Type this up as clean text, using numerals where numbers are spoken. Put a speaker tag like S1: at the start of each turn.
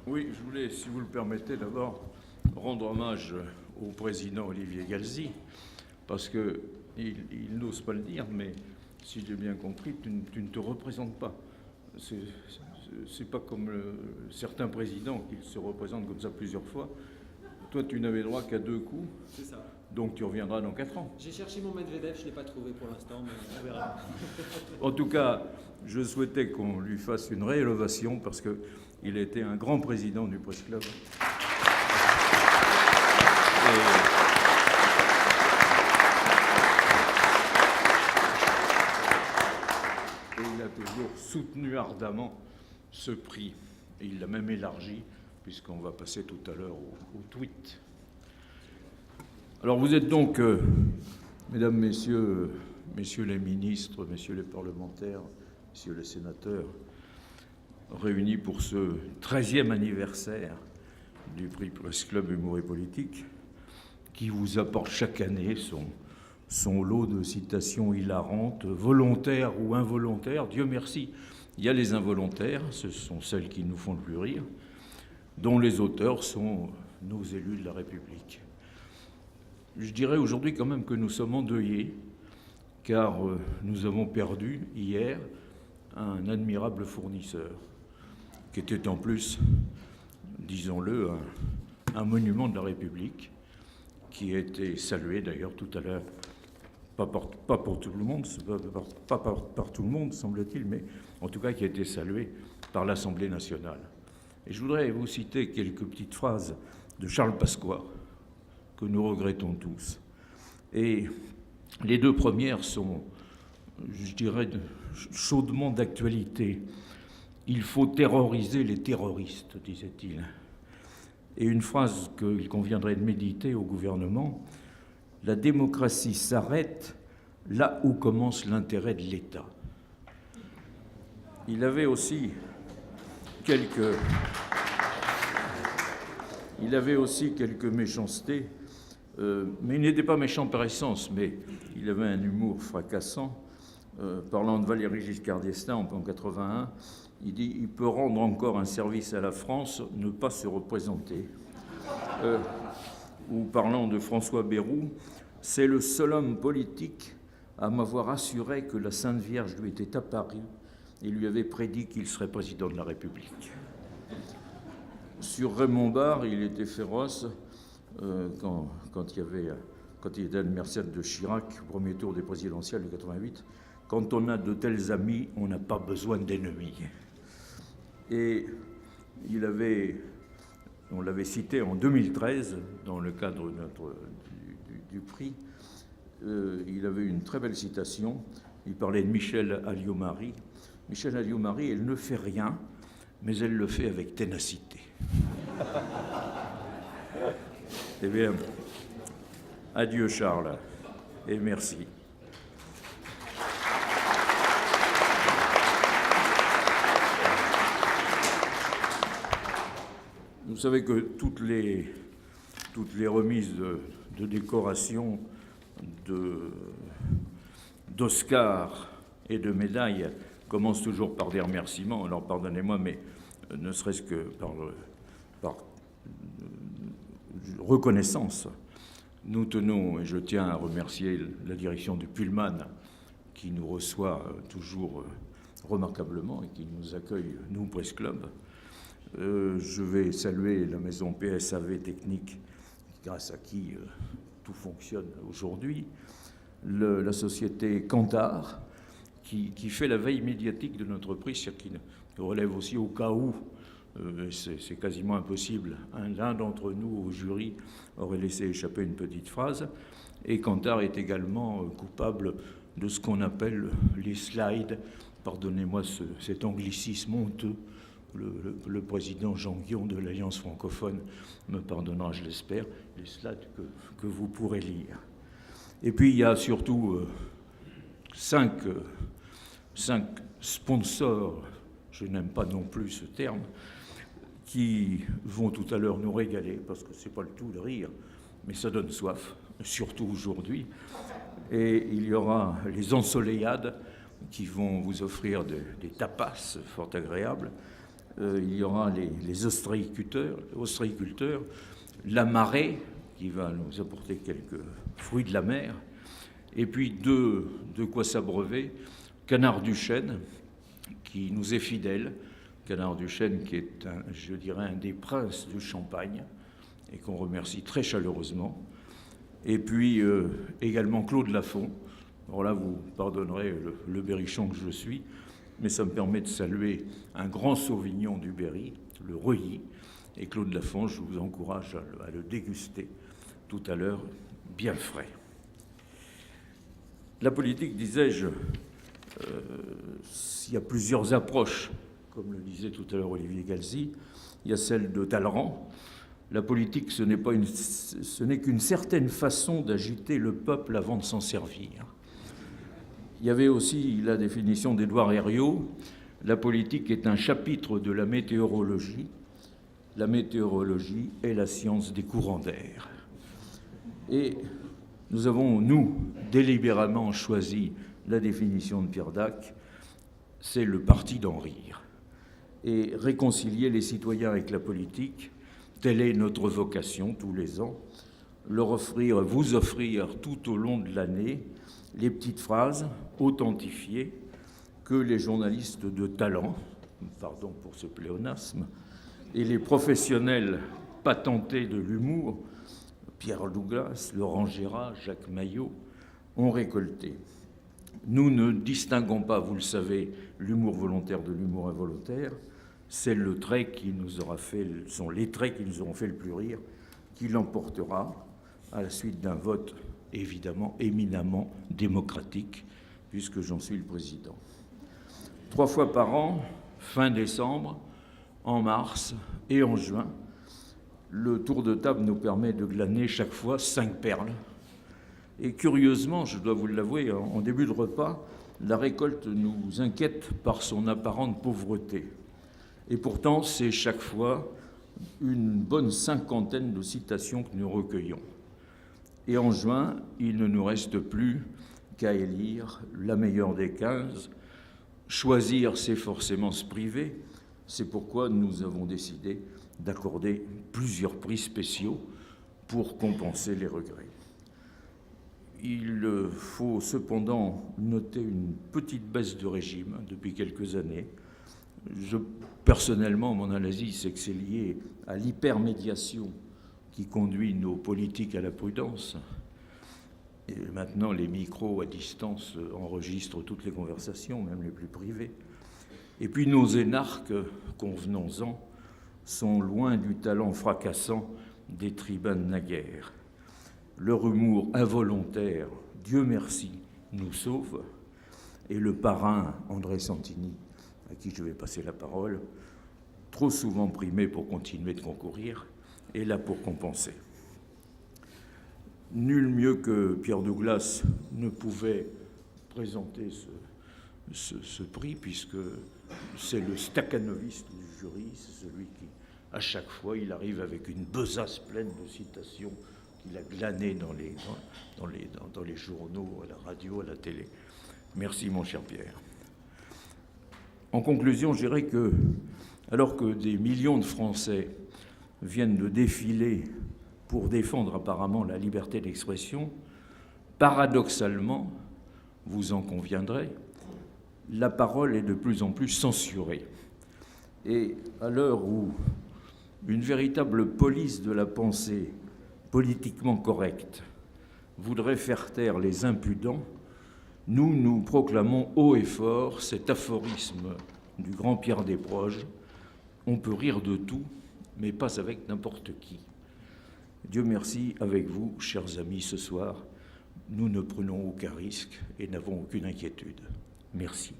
S1: Oui, je voulais, si vous le permettez, d'abord rendre hommage au président Olivier Galzi, parce qu'il n'ose pas le dire, mais si j'ai bien compris, tu ne te représentes pas. C'est pas comme certains présidents qui se représentent comme ça plusieurs fois. Toi, tu n'avais droit qu'à 2 coups.
S2: C'est ça.
S1: Donc tu reviendras dans 4 ans.
S2: J'ai cherché mon Medvedev, je ne l'ai pas trouvé pour l'instant, mais on verra.
S1: En tout cas, je souhaitais qu'on lui fasse une réélévation parce qu'il était un grand président du Press Club. Et il a toujours soutenu ardemment ce prix. Et il l'a même élargi, puisqu'on va passer tout à l'heure au tweet. Alors vous êtes donc, mesdames, messieurs les ministres, messieurs les parlementaires, messieurs les sénateurs, réunis pour ce 13e anniversaire du prix Press Club Humour et Politique, qui vous apporte chaque année son lot de citations hilarantes, volontaires ou involontaires. Dieu merci, il y a les involontaires, ce sont celles qui nous font le plus rire, dont les auteurs sont nos élus de la République. Je dirais aujourd'hui quand même que nous sommes endeuillés, car nous avons perdu hier un admirable fournisseur, qui était en plus, disons-le, un monument de la République, qui a été salué d'ailleurs tout à l'heure, pas pour tout le monde, pas par tout le monde, semble-t-il, mais en tout cas qui a été salué par l'Assemblée nationale. Et je voudrais vous citer quelques petites phrases de Charles Pasqua, que nous regrettons tous. Et les 2 premières sont, je dirais, chaudement d'actualité. Il faut terroriser les terroristes, disait-il. Et une phrase qu'il conviendrait de méditer au gouvernement: la démocratie s'arrête là où commence l'intérêt de l'État. Il avait aussi quelques méchancetés, mais il n'était pas méchant par essence, mais il avait un humour fracassant. Parlant de Valéry Giscard d'Estaing en 1981, il dit « Il peut rendre encore un service à la France, ne pas se représenter ». Ou parlant de François Bayrou, « C'est le seul homme politique à m'avoir assuré que la Sainte Vierge lui était apparue et lui avait prédit qu'il serait président de la République ». Sur Raymond Barre, il était féroce quand il était adversaire de Chirac au premier tour des présidentielles de 88. Quand on a de tels amis, on n'a pas besoin d'ennemis. Et on l'avait cité en 2013 dans le cadre du prix. Il avait une très belle citation. Il parlait de Michèle Alliot-Marie. Michèle Alliot-Marie, elle ne fait rien, mais elle le fait avec ténacité. Eh bien, adieu Charles, et merci. Vous savez que toutes les remises de décoration, d'Oscar et de médailles commencent toujours par des remerciements. Alors pardonnez-moi, mais ne serait-ce que par reconnaissance, nous tenons, et je tiens à remercier la direction du Pullman qui nous reçoit toujours remarquablement et qui nous accueille, nous, Press Club. Je vais saluer la maison PSAV Technique, grâce à qui tout fonctionne aujourd'hui, la société Kantar, qui fait la veille médiatique de notre prix, c'est-à-dire qui relève aussi au cas où, c'est quasiment impossible, l'un d'entre nous au jury aurait laissé échapper une petite phrase, et Kantar est également coupable de ce qu'on appelle les slides, pardonnez-moi cet anglicisme honteux. Le président Jean Guillon de l'Alliance francophone me pardonnera, je l'espère, les slides que vous pourrez lire. Et puis il y a surtout 5 sponsors, je n'aime pas non plus ce terme, qui vont tout à l'heure nous régaler, parce que c'est pas le tout de rire, mais ça donne soif, surtout aujourd'hui. Et il y aura les Ensoleillades qui vont vous offrir des tapas fort agréables. il y aura les ostréiculteurs, la marée, qui va nous apporter quelques fruits de la mer, et puis de quoi s'abreuver, Canard du Chêne, qui nous est fidèle, Canard du Chêne qui est, je dirais, un des princes du Champagne, et qu'on remercie très chaleureusement. Et puis également Claude Lafont. Alors là, vous pardonnerez le berrichon que je suis, mais ça me permet de saluer un grand sauvignon du Berry, le Reuilly. Et Claude Lafont, je vous encourage à le déguster tout à l'heure, bien frais. La politique, disais-je, il y a plusieurs approches, comme le disait tout à l'heure Olivier Galzi. Il y a celle de Talleyrand. La politique, ce n'est qu'une certaine façon d'agiter le peuple avant de s'en servir. Il y avait aussi la définition d'Édouard Herriot. La politique est un chapitre de la météorologie. La météorologie est la science des courants d'air. Et nous avons, nous, délibérément choisi la définition de Pierre Dac, c'est le parti d'en rire. Et réconcilier les citoyens avec la politique, telle est notre vocation tous les ans, vous offrir tout au long de l'année les petites phrases authentifiées que les journalistes de talent, pardon pour ce pléonasme, et les professionnels patentés de l'humour, Pierre Douglas, Laurent Gérard, Jacques Maillot, ont récolté. Nous ne distinguons pas, vous le savez, l'humour volontaire de l'humour involontaire. C'est le trait qui nous aura fait, sont les traits qui nous auront fait le plus rire, qui l'emportera à la suite d'un vote évidemment éminemment démocratique, puisque j'en suis le président. 3 fois par an, fin décembre, en mars et en juin, le tour de table nous permet de glaner chaque fois 5 perles. Et curieusement, je dois vous l'avouer, en début de repas, la récolte nous inquiète par son apparente pauvreté. Et pourtant, c'est chaque fois une bonne 50aine de citations que nous recueillons. Et en juin, il ne nous reste plus qu'à élire la meilleure des 15. Choisir, c'est forcément se priver. C'est pourquoi nous avons décidé d'accorder plusieurs prix spéciaux pour compenser les regrets. Il faut cependant noter une petite baisse de régime depuis quelques années. Personnellement, mon analyse, c'est que c'est lié à l'hypermédiation qui conduit nos politiques à la prudence. Et maintenant, les micros à distance enregistrent toutes les conversations, même les plus privées. Et puis nos énarques, convenons-en, sont loin du talent fracassant des tribuns naguère. Leur humour involontaire, Dieu merci, nous sauve. Et le parrain André Santini, à qui je vais passer la parole, trop souvent primé pour continuer de concourir, est là pour compenser. Nul mieux que Pierre Douglas ne pouvait présenter ce prix, puisque c'est le stakhanoviste du jury, c'est celui qui, à chaque fois, il arrive avec une besace pleine de citations qu'il a glanées dans les journaux, à la radio, à la télé. Merci, mon cher Pierre. En conclusion, je dirais que, alors que des millions de Français viennent de défiler pour défendre apparemment la liberté d'expression, paradoxalement, vous en conviendrez, la parole est de plus en plus censurée. Et à l'heure où une véritable police de la pensée politiquement correcte voudrait faire taire les impudents, nous proclamons haut et fort cet aphorisme du grand Pierre Desproges: on peut rire de tout, mais pas avec n'importe qui. Dieu merci, avec vous, chers amis, ce soir, nous ne prenons aucun risque et n'avons aucune inquiétude. Merci.